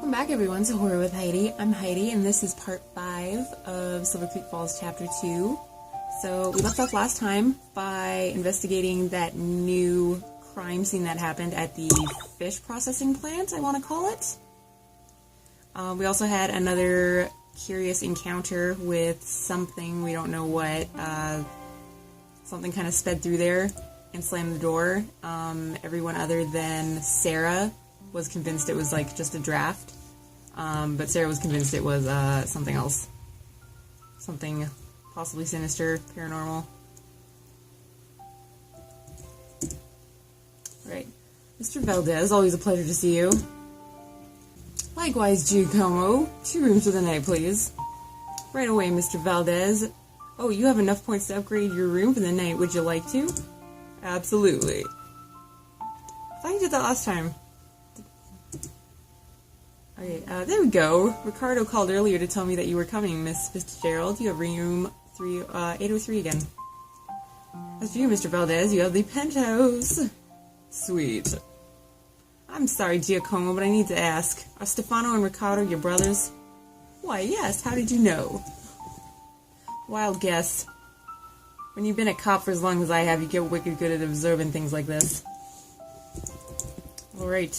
Welcome back, everyone, to Horror with Heidi. I'm Heidi, and this is part 5 of Silver Creek Falls Chapter 2. So, we left off last time by investigating that new crime scene that happened at the fish processing plant, I want to call it. We also had another curious encounter with something, we don't know what, something kind of sped through there and slammed the door. Everyone other than Sarah was convinced it was like just a draft, but Sarah was convinced it was something else. Something possibly sinister, paranormal. Alright. Mr. Valdez, always a pleasure to see you. Likewise, Giacomo. 2 rooms for the night, please. Right away, Mr. Valdez. Oh, you have enough points to upgrade your room for the night. Would you like to? Absolutely. I thought you did that last time. Okay, there we go. Ricardo called earlier to tell me that you were coming, Miss Fitzgerald. You have room 803 again. As for you, Mr. Valdez, you have the penthouse. Sweet. I'm sorry, Giacomo, but I need to ask. Are Stefano and Ricardo your brothers? Why, yes. How did you know? Wild guess. When you've been a cop for as long as I have, you get wicked good at observing things like this. Alright,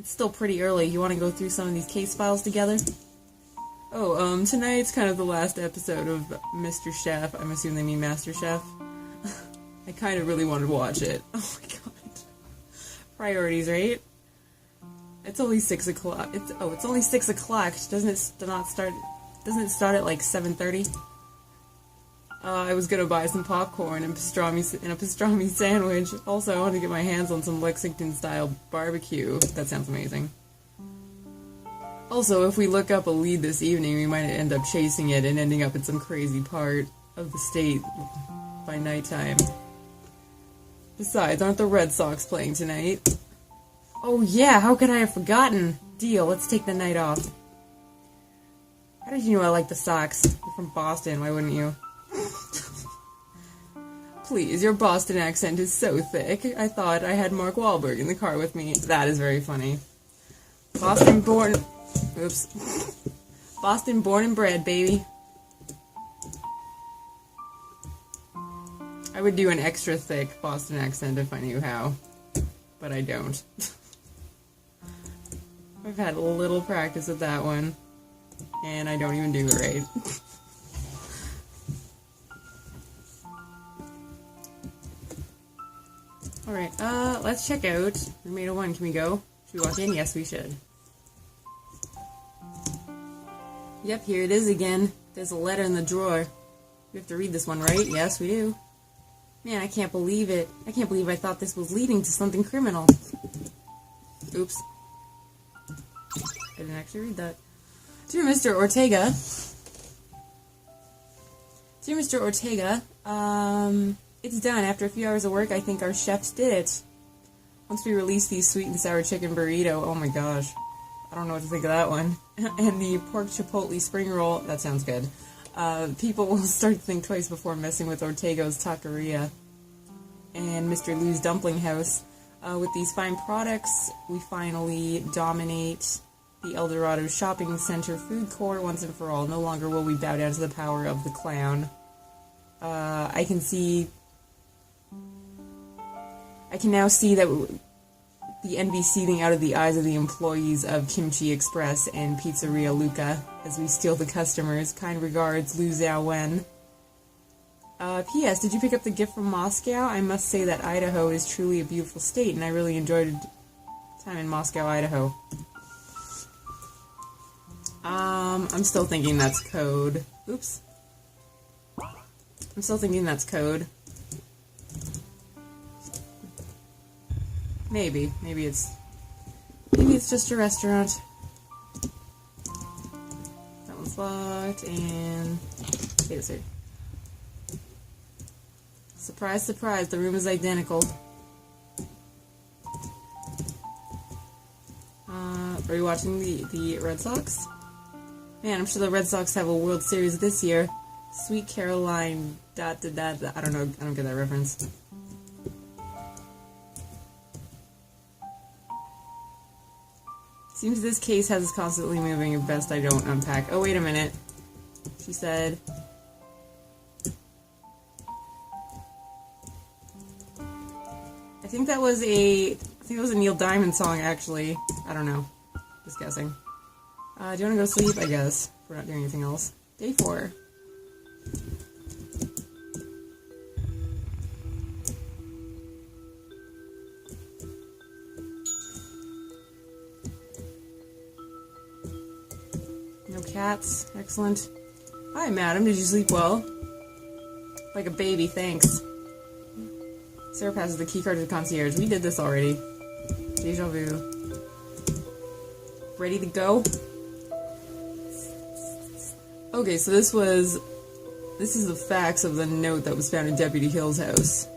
It's still pretty early. You want to go through some of these case files together? Oh, tonight's kind of the last episode of Mr. Chef. I'm assuming they mean Master Chef. I kind of really wanted to watch it. Oh my god. Priorities, right? It's only 6 o'clock. It's only 6 o'clock. Doesn't it start at like 7:30? I was gonna buy some popcorn and a pastrami sandwich. Also, I want to get my hands on some Lexington-style barbecue. That sounds amazing. Also, if we look up a lead this evening, we might end up chasing it and ending up in some crazy part of the state by nighttime. Besides, aren't the Red Sox playing tonight? Oh yeah, how could I have forgotten? Deal, let's take the night off. How did you know I like the Sox? You're from Boston, why wouldn't you? Please, your Boston accent is so thick. I thought I had Mark Wahlberg in the car with me. That is very funny. Boston born and bred, baby. I would do an extra thick Boston accent if I knew how, but I don't. I've had a little practice with that one, and I don't even do it right. Alright, let's check out room 801. Can we go? Should we walk in? Yes, we should. Yep, here it is again. There's a letter in the drawer. We have to read this one, right? Yes, we do. Man, I can't believe it. I can't believe I thought this was leading to something criminal. Oops. I didn't actually read that. Dear Mr. Ortega. Dear Mr. Ortega, it's done. After a few hours of work, I think our chefs did it. Once we release the sweet and sour chicken burrito, oh my gosh. I don't know what to think of that one. And the pork chipotle spring roll, that sounds good. People will start to think twice before messing with Ortega's Taqueria and Mr. Lou's Dumpling House. With these fine products, we finally dominate the El Dorado Shopping Center food court once and for all. No longer will we bow down to the power of the clown. I can now see that the envy seething out of the eyes of the employees of Kimchi Express and Pizzeria Luca as we steal the customers. Kind regards, Lu Xiao Wen. P.S. Did you pick up the gift from Moscow? I must say that Idaho is truly a beautiful state, and I really enjoyed time in Moscow, Idaho. I'm still thinking that's code. Oops. I'm still thinking that's code. Maybe it's just a restaurant. That one's locked, and wait a second. Surprise, surprise, the room is identical. Are you watching the Red Sox? Man, I'm sure the Red Sox have a World Series this year. Sweet Caroline, I don't know, I don't get that reference. Seems this case has us constantly moving, at best I don't unpack. Oh, wait a minute. She said... I think that was a Neil Diamond song, actually. I don't know. Just guessing. Do you want to go to sleep? I guess. We're not doing anything else. Day 4. No cats. Excellent. Hi, madam. Did you sleep well? Like a baby, thanks. Sarah passes the keycard to the concierge. We did this already. Deja vu. Ready to go? Okay, so this is the facts of the note that was found in Deputy Hill's house.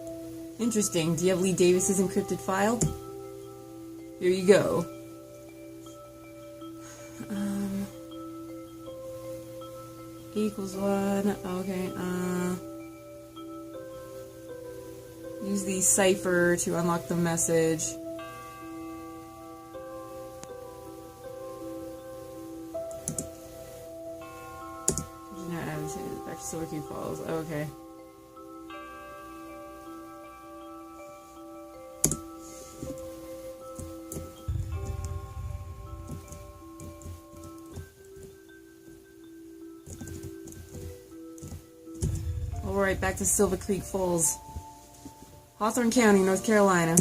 Interesting. Do you have Lee Davis's encrypted file? Here you go. Equals 1. Okay, use the cipher to unlock the message. Back to Silver Key Falls. Okay. Alright, back to Silver Creek Falls. Hawthorne County, North Carolina.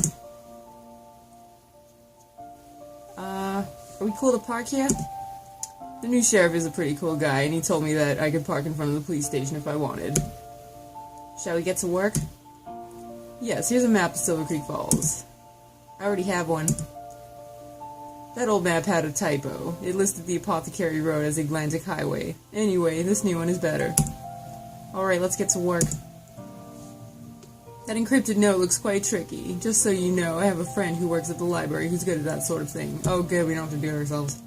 Are we cool to park here? The new sheriff is a pretty cool guy, and he told me that I could park in front of the police station if I wanted. Shall we get to work? Yes, here's a map of Silver Creek Falls. I already have one. That old map had a typo. It listed the Apothecary Road as Atlantic Highway. Anyway, this new one is better. Alright, let's get to work. That encrypted note looks quite tricky. Just so you know, I have a friend who works at the library who's good at that sort of thing. Oh good, we don't have to do it ourselves.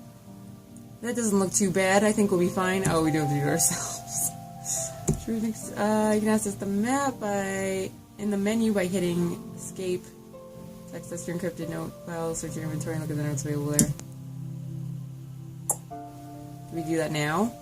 That doesn't look too bad. I think we'll be fine. Oh, we do have to do it ourselves. Sure, you can access the map in the menu by hitting escape. Access your encrypted note file, search your inventory, and look at the notes available there. Do we do that now?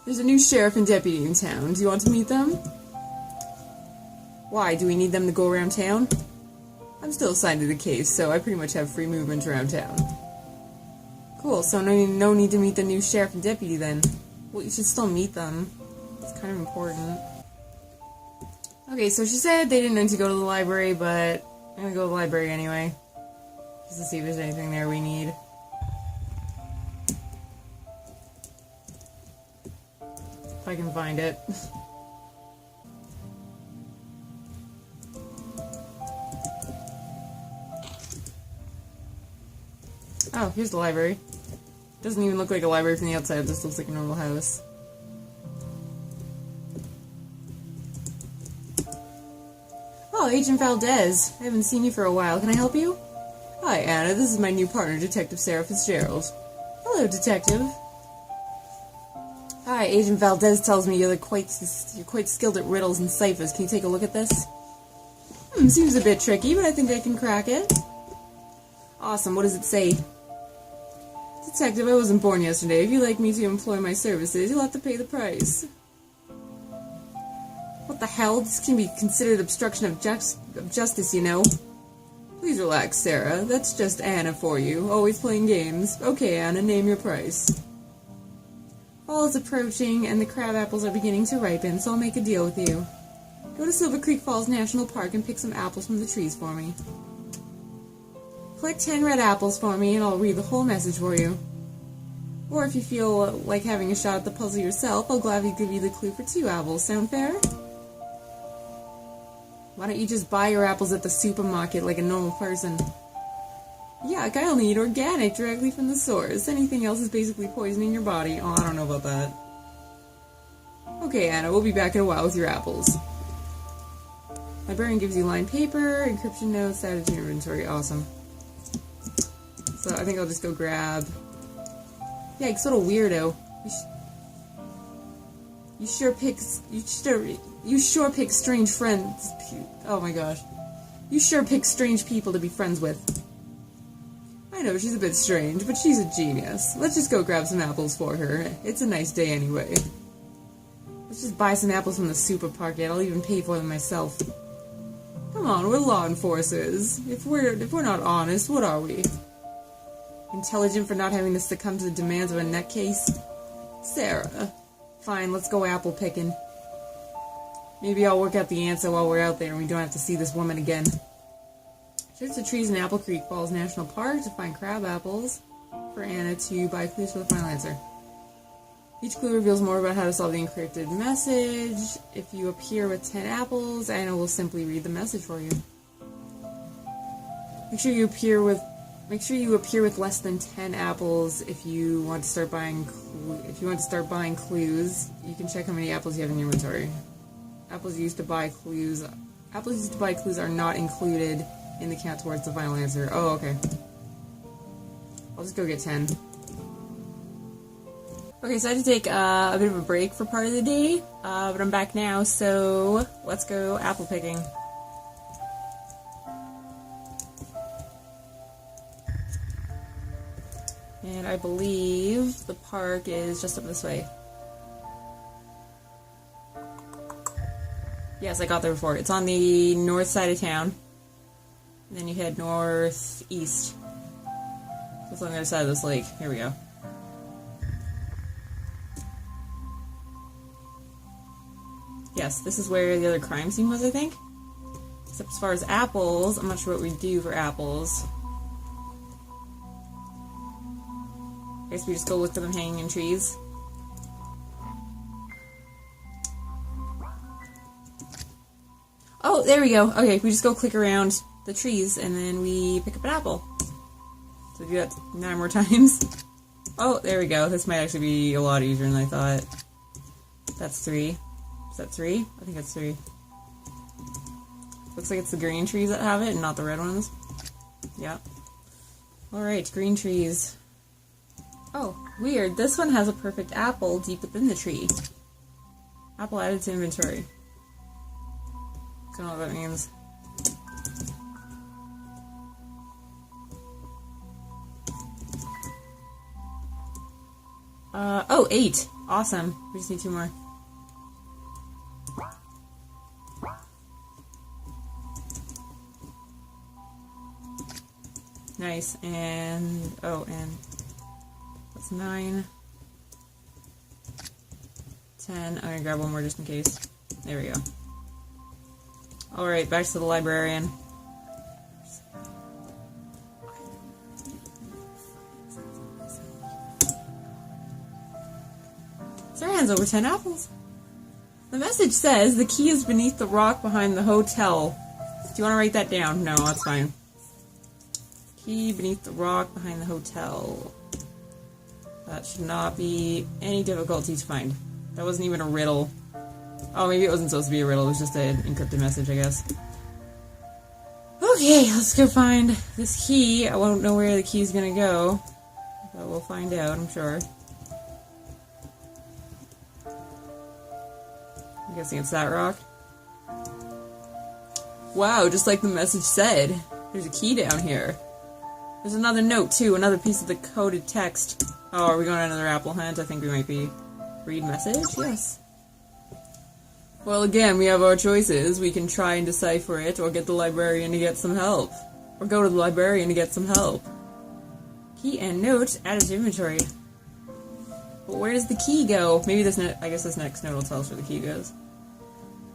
There's a new sheriff and deputy in town. Do you want to meet them? Why? Do we need them to go around town? I'm still assigned to the case, so I pretty much have free movement around town. Cool, so no need to meet the new sheriff and deputy then. Well, you should still meet them. It's kind of important. Okay, so she said they didn't need to go to the library, but I'm gonna go to the library anyway. Just to see if there's anything there we need. If I can find it. Oh, here's the library. Doesn't even look like a library from the outside, this looks like a normal house. Oh, Agent Valdez. I haven't seen you for a while. Can I help you? Hi, Anna. This is my new partner, Detective Sarah Fitzgerald. Hello, Detective. Hi, Agent Valdez tells me you're quite skilled at riddles and ciphers. Can you take a look at this? Seems a bit tricky, but I think I can crack it. Awesome, what does it say? Detective, I wasn't born yesterday. If you'd like me to employ my services, you'll have to pay the price. What the hell? This can be considered obstruction of justice, you know. Please relax, Sarah. That's just Anna for you. Always playing games. Okay, Anna, name your price. Fall is approaching, and the crab apples are beginning to ripen, so I'll make a deal with you. Go to Silver Creek Falls National Park and pick some apples from the trees for me. Collect 10 red apples for me, and I'll read the whole message for you. Or if you feel like having a shot at the puzzle yourself, I'll gladly give you the clue for 2 apples. Sound fair? Why don't you just buy your apples at the supermarket like a normal person? Yuck, I only eat organic directly from the source. Anything else is basically poisoning your body. Oh, I don't know about that. Okay, Anna, we'll be back in a while with your apples. Librarian gives you lined paper, encryption notes, added to your inventory. Awesome. So I think I'll just go grab... Yikes, what a weirdo. You sure pick strange friends. Oh my gosh. You sure pick strange people to be friends with. I know, she's a bit strange, but she's a genius. Let's just go grab some apples for her. It's a nice day anyway. Let's just buy some apples from the supermarket. I'll even pay for them myself. Come on, we're law enforcers. If we're not honest, what are we? Intelligent for not having to succumb to the demands of a nutcase? Sarah. Fine, let's go apple picking. Maybe I'll work out the answer while we're out there and we don't have to see this woman again. Search the trees in Apple Creek Falls National Park to find crab apples for Anna to buy clues for the final answer. Each clue reveals more about how to solve the encrypted message. If you appear with 10 apples, Anna will simply read the message for you. Make sure you appear with less than 10 apples if you want to start buying clues. You can check how many apples you have in your inventory. Apples used to buy clues are not included in the count towards the final answer. Oh, okay. I'll just go get 10. Okay, so I had to take a bit of a break for part of the day, but I'm back now, so let's go apple picking. And I believe the park is just up this way. Yes, I got there before. It's on the north side of town. And then you head northeast. It's on the other side of this lake. Here we go. Yes, this is where the other crime scene was, I think. Except as far as apples, I'm not sure what we do for apples. I guess we just go look for them hanging in trees. Oh, there we go. Okay, we just go click around the trees and then we pick up an apple. So do that 9 more times. Oh, there we go. This might actually be a lot easier than I thought. That's 3. Is that 3? I think that's 3. Looks like it's the green trees that have it and not the red ones. Yeah. Alright, green trees. Oh, weird. This one has a perfect apple deep within the tree. Apple added to inventory. Don't know what that means. Oh, 8. Awesome. We just need 2 more. Nice. And, oh, and that's 9. 10. I'm gonna grab one more just in case. There we go. Alright, back to the librarian. Sarah hands over 10 apples. The message says the key is beneath the rock behind the hotel. Do you want to write that down? No, that's fine. Key beneath the rock behind the hotel. That should not be any difficulty to find. That wasn't even a riddle. Oh, maybe it wasn't supposed to be a riddle, it was just an encrypted message, I guess. Okay, let's go find this key. I won't know where the key's gonna go, but we'll find out, I'm sure. I'm guessing it's that rock. Wow, just like the message said, there's a key down here. There's another note, too, another piece of the coded text. Oh, are we going on another apple hunt? I think we might be. Read message? Yes. Well, again, we have our choices. We can try and decipher it, or get the librarian to get some help. Or go to the librarian to get some help. Key and note added to inventory. But where does the key go? Maybe this I guess this next note will tell us where the key goes.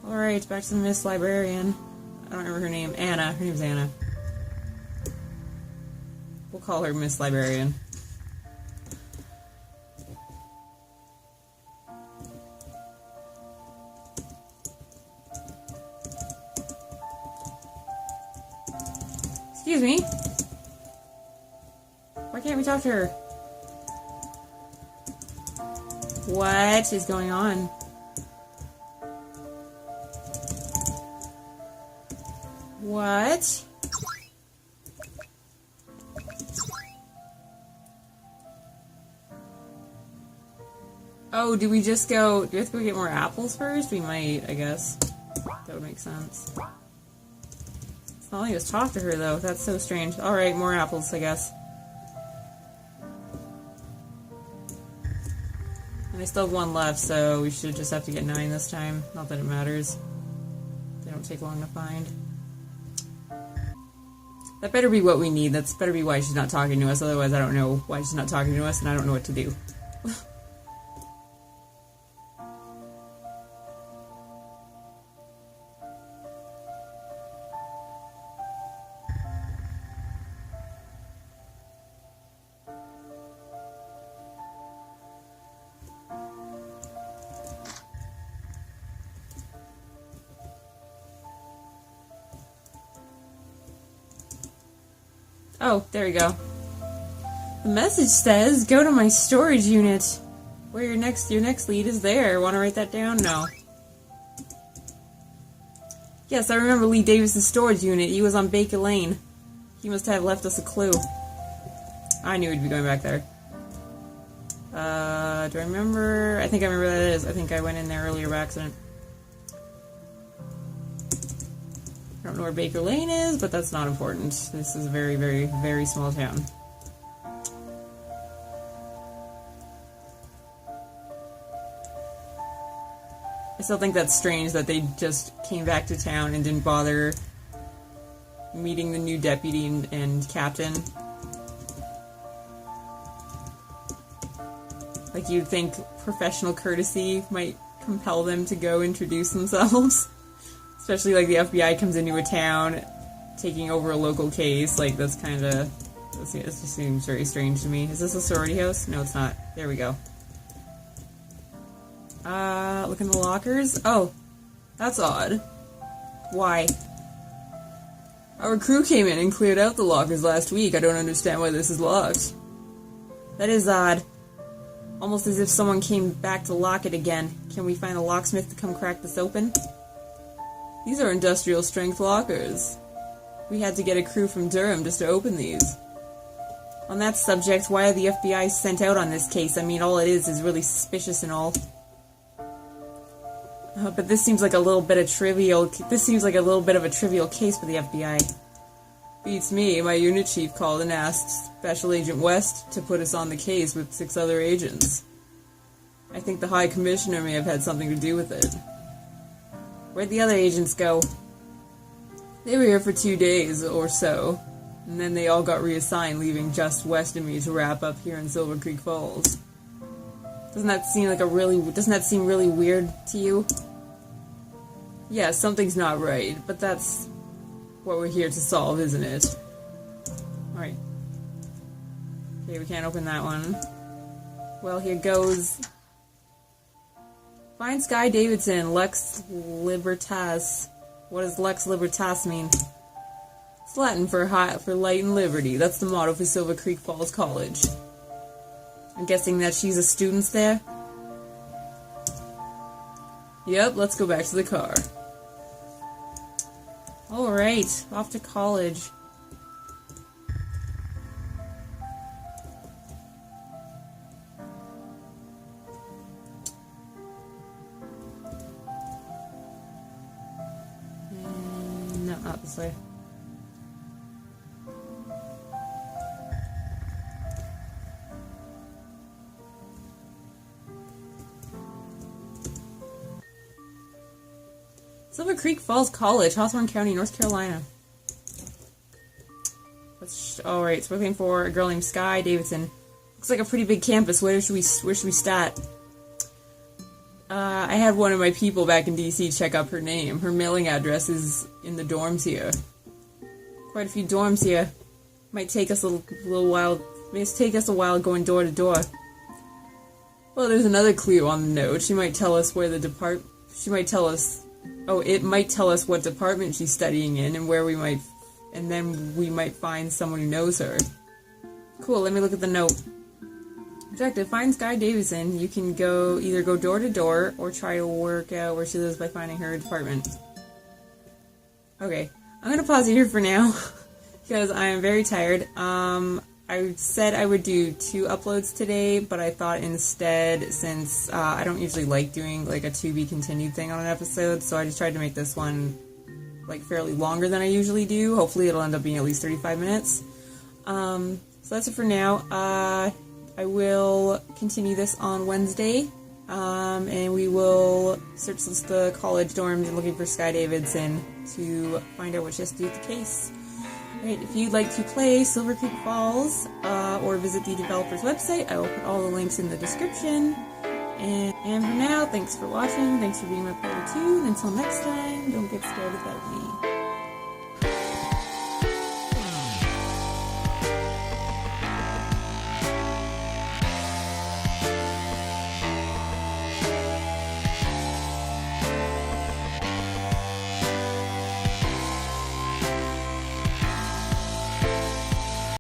Alright, back to the Miss Librarian. I don't remember her name. Anna. Her name's Anna. We'll call her Miss Librarian. Excuse me? Why can't we talk to her? What is going on? What? Oh, do we have to go get more apples first? We might, I guess. That would make sense. It's not letting us talk to her, though. That's so strange. Alright, more apples, I guess. And I still have one left, so we should just have to get 9 this time. Not that it matters. They don't take long to find. That better be what we need. That's better be why she's not talking to us. Otherwise, I don't know why she's not talking to us, and I don't know what to do. Oh, there we go. The message says, go to my storage unit. Where your next lead is there. Want to write that down? No. Yes, I remember Lee Davis's storage unit. He was on Baker Lane. He must have left us a clue. I knew he'd be going back there. Do I remember? I think I remember where that is. I think I went in there earlier by accident. I don't know where Baker Lane is, but that's not important. This is a very, very, very small town. I still think that's strange that they just came back to town and didn't bother meeting the new deputy and captain. Like, you'd think professional courtesy might compel them to go introduce themselves. Especially, like, the FBI comes into a town, taking over a local case. Like, that's kind of... It just seems very strange to me. Is this a sorority house? No, it's not. There we go. Look in the lockers. Oh, that's odd. Why? Our crew came in and cleared out the lockers last week. I don't understand why this is locked. That is odd. Almost as if someone came back to lock it again. Can we find a locksmith to come crack this open? These are industrial strength lockers. We had to get a crew from Durham just to open these. On that subject, why are the FBI sent out on this case? I mean, all it is really suspicious and all. But this seems like a little bit of trivial. This seems like a little bit of a trivial case for the FBI. Beats me. My unit chief called and asked Special Agent West to put us on the case with 6 other agents. I think the High Commissioner may have had something to do with it. Where'd the other agents go? They were here for 2 days or so, and then they all got reassigned, leaving just West and me to wrap up here in Silver Creek Falls. Doesn't that seem really weird to you? Yeah, something's not right, but that's what we're here to solve, isn't it? Alright. Okay, we can't open that one. Well, here goes. Find Sky Davidson, Lex Libertas. What does Lex Libertas mean? It's Latin for light and liberty. That's the motto for Silver Creek Falls College. I'm guessing that she's a student there? Yep, let's go back to the car. Alright, off to college. No, not this way. Silver Creek Falls College, Hawthorne County, North Carolina. Alright, so we're looking for a girl named Sky Davidson. Looks like a pretty big campus. Where should we start? I had one of my people back in DC check up her name. Her mailing address is in the dorms here. Quite a few dorms here. Might take us a little while. May take us a while going door to door. Well, there's another clue on the note. She might tell us where the She might tell us. Oh, it might tell us what department she's studying in and where we might. And then we might find someone who knows her. Cool. Let me look at the note. Objective: find Sky Davidson. You can either go door to door or try to work out where she lives by finding her department. Okay. I'm gonna pause it here for now because I am very tired. I said I would do 2 uploads today, but I thought instead, since I don't usually like doing like a to be continued thing on an episode, so I just tried to make this one like fairly longer than I usually do. Hopefully it'll end up being at least 35 minutes. So that's it for now. I will continue this on Wednesday, and we will search the college dorms and looking for Sky Davidson to find out what she has to do with the case. Right, if you'd like to play Silver Creek Falls, or visit the developer's website, I will put all the links in the description. And for now, thanks for watching, thanks for being my player too, and until next time, don't get scared without me.